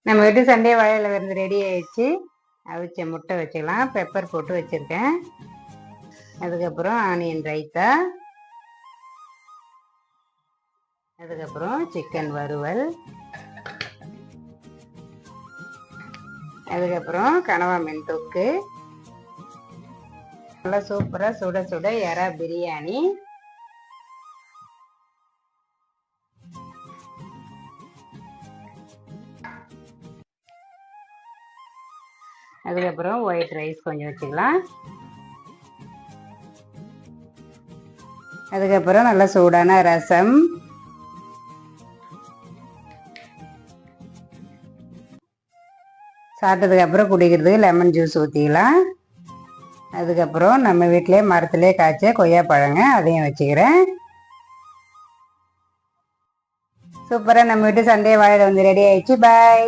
நம்ம வீட்டு சண்டே வாழையில வந்து ரெடி ஆயிடுச்சு. அவிச்ச முட்டை வச்சுக்கலாம். பெப்பர் போட்டு வச்சுருக்கேன். அதுக்கப்புறம் ஆனியன் ரைத்தா, அதுக்கப்புறம் சிக்கன் வறுவல், அதுக்கப்புறம் கனவா மீன் தொக்கு, நல்லா சூப்பராக சுட சுட எறா பிரியாணி, அதுக்கப்புறம் ஒயிட் ரைஸ் கொஞ்சம் வச்சுக்கலாம். அதுக்கப்புறம் நல்லா சூடான ரசம், சாப்பிட்டதுக்கப்புறம் குடிக்கிறதுக்கு லெமன் ஜூஸ் ஊற்றிக்கலாம். அதுக்கப்புறம் நம்ம வீட்டிலே மரத்துலேயே காய்ச்ச கொய்யா பழங்க, அதையும் வச்சுக்கிறேன். சூப்பராக நம்ம வீட்டு சண்டே வாழை வந்து ரெடி ஆயிடுச்சு. பாய்.